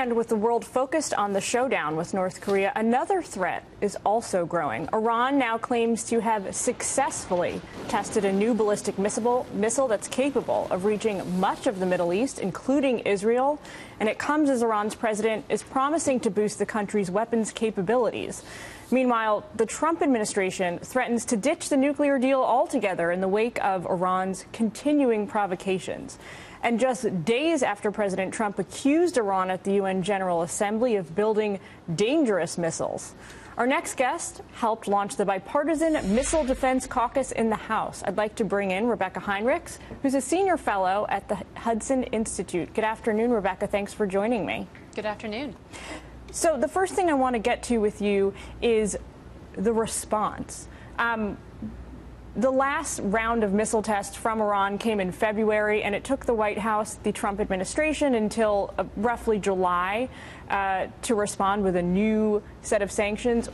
And with the world focused on the showdown with North Korea, another threat is also growing. Iran now claims to have successfully tested a new ballistic missile that's capable of reaching much of the Middle East, including Israel. And it comes as Iran's president is promising to boost the country's weapons capabilities. Meanwhile, the Trump administration threatens to ditch the nuclear deal altogether in the wake of Iran's continuing provocations. And just days after President Trump accused Iran at the UN General Assembly of building dangerous missiles, our next guest helped launch the bipartisan Missile Defense Caucus in the House. I'd like to bring in Rebeccah Heinrichs, who's a senior fellow at the Hudson Institute. Good afternoon, Rebeccah. Thanks for joining me. Good afternoon. So the first thing I want to get to with you is the response. The last round of missile tests from Iran came in February, and it took the White House, the Trump administration, until roughly July to respond with a new set of sanctions.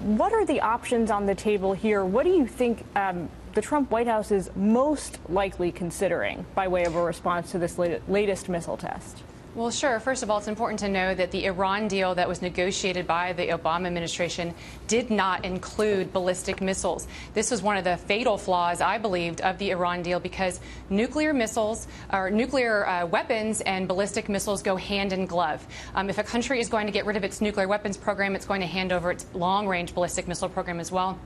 What are the options on the table here? What do you think the Trump White House is most likely considering by way of a response to this latest missile test? Well, sure. First of all, it's important to know that the Iran deal that was negotiated by the Obama administration did not include ballistic missiles. This was one of the fatal flaws, I believed, of the Iran deal because nuclear missiles or nuclear weapons and ballistic missiles go hand in glove. If a country is going to get rid of its nuclear weapons program, it's going to hand over its long-range ballistic missile program as well.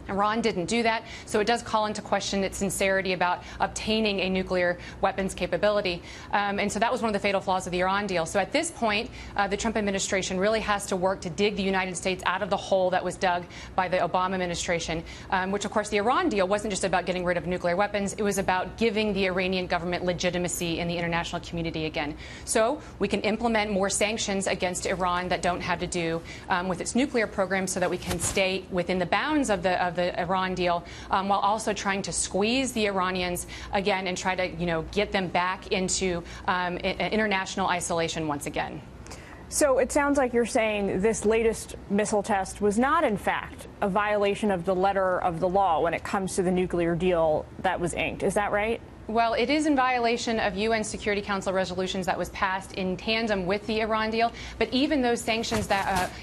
Iran didn't do that, so it does call into question its sincerity about obtaining a nuclear weapons capability. And so that was one of the fatal flaws of the Iran deal. So at this point, the Trump administration really has to work to dig the United States out of the hole that was dug by the Obama administration, which, of course, the Iran deal wasn't just about getting rid of nuclear weapons. It was about giving the Iranian government legitimacy in the international community again. So we can implement more sanctions against Iran that don't have to do with its nuclear program so that we can stay within the bounds of the Iran deal, while also trying to squeeze the Iranians again and try to, get them back into international isolation once again. So it sounds like you're saying this latest missile test was not, in fact, a violation of the letter of the law when it comes to the nuclear deal that was inked. Is that right? Well, it is in violation of UN Security Council resolutions that was passed in tandem with the Iran deal. But even those sanctions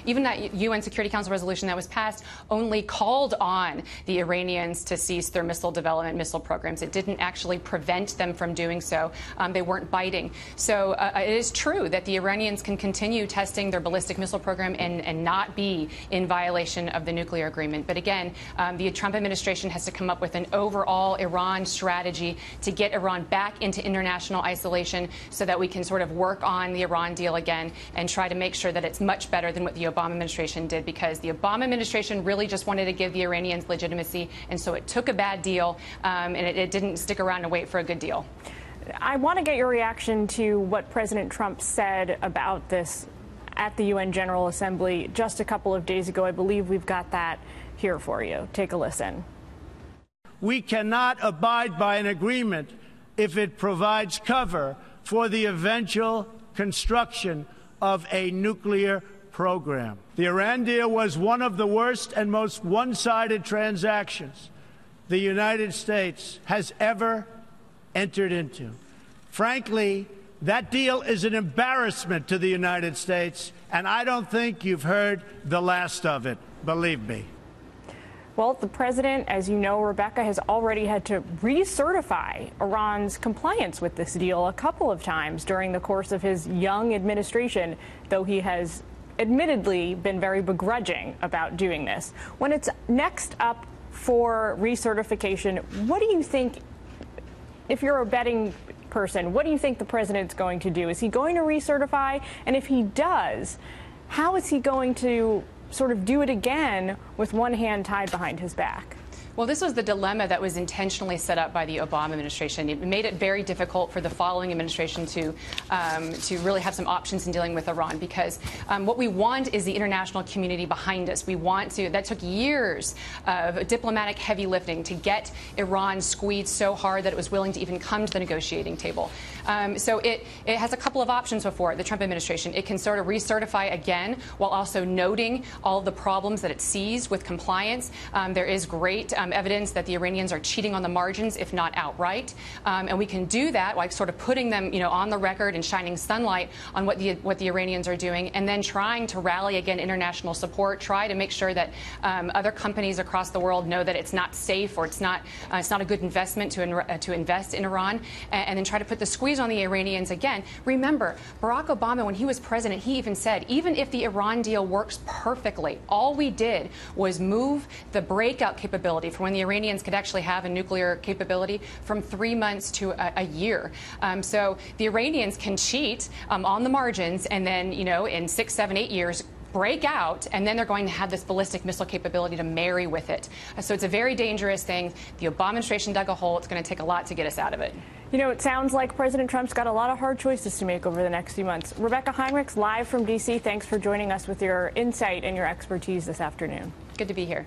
even that UN Security Council resolution that was passed only called on the Iranians to cease their missile development, missile programs. It didn't actually prevent them from doing so. They weren't biting. So it is true that the Iranians can continue testing their ballistic missile program and not be in violation of the nuclear agreement. But again, the Trump administration has to come up with an overall Iran strategy to get Iran back into international isolation so that we can sort of work on the Iran deal again and try to make sure that it's much better than what the Obama administration did, because the Obama administration really just wanted to give the Iranians legitimacy, and so it took a bad deal and it didn't stick around and wait for a good deal. I want to get your reaction to what President Trump said about this at the UN General Assembly just a couple of days ago. I believe we've got that here for you. Take a listen. We cannot abide by an agreement if it provides cover for the eventual construction of a nuclear program. The Iran deal was one of the worst and most one-sided transactions the United States has ever entered into. Frankly, that deal is an embarrassment to the United States, and I don't think you've heard the last of it, believe me. Well, the president, as you know, Rebeccah, has already had to recertify Iran's compliance with this deal a couple of times during the course of his young administration, though he has admittedly been very begrudging about doing this. When it's next up for recertification, what do you think, if you're a betting person, what do you think the president's going to do? Is he going to recertify? And if he does, how is he going to sort of do it again with one hand tied behind his back? Well, this was the dilemma that was intentionally set up by the Obama administration. It made it very difficult for the following administration to really have some options in dealing with Iran, because what we want is the international community behind us. We want to. That took years of diplomatic heavy lifting to get Iran squeezed so hard that it was willing to even come to the negotiating table. So it has a couple of options before it, the Trump administration. It can sort of recertify again while also noting all of the problems that it sees with compliance. There is great evidence that the Iranians are cheating on the margins, if not outright. And we can do that, like sort of putting them, on the record and shining sunlight on what the Iranians are doing, and then trying to rally again international support, try to make sure that other companies across the world know that it's not safe or it's not a good investment to invest in Iran, and then try to put the squeeze on the Iranians again. Remember, Barack Obama, when he was president, he even said, even if the Iran deal works perfectly, all we did was move the breakout capability for when the Iranians could actually have a nuclear capability from 3 months to a year. So the Iranians can cheat on the margins, and then, in 6, 7, 8 years, break out, and then they're going to have this ballistic missile capability to marry with it. So it's a very dangerous thing. The Obama administration dug a hole. It's going to take a lot to get us out of it. It sounds like President Trump's got a lot of hard choices to make over the next few months. Rebeccah Heinrichs, live from D.C., thanks for joining us with your insight and your expertise this afternoon. Good to be here.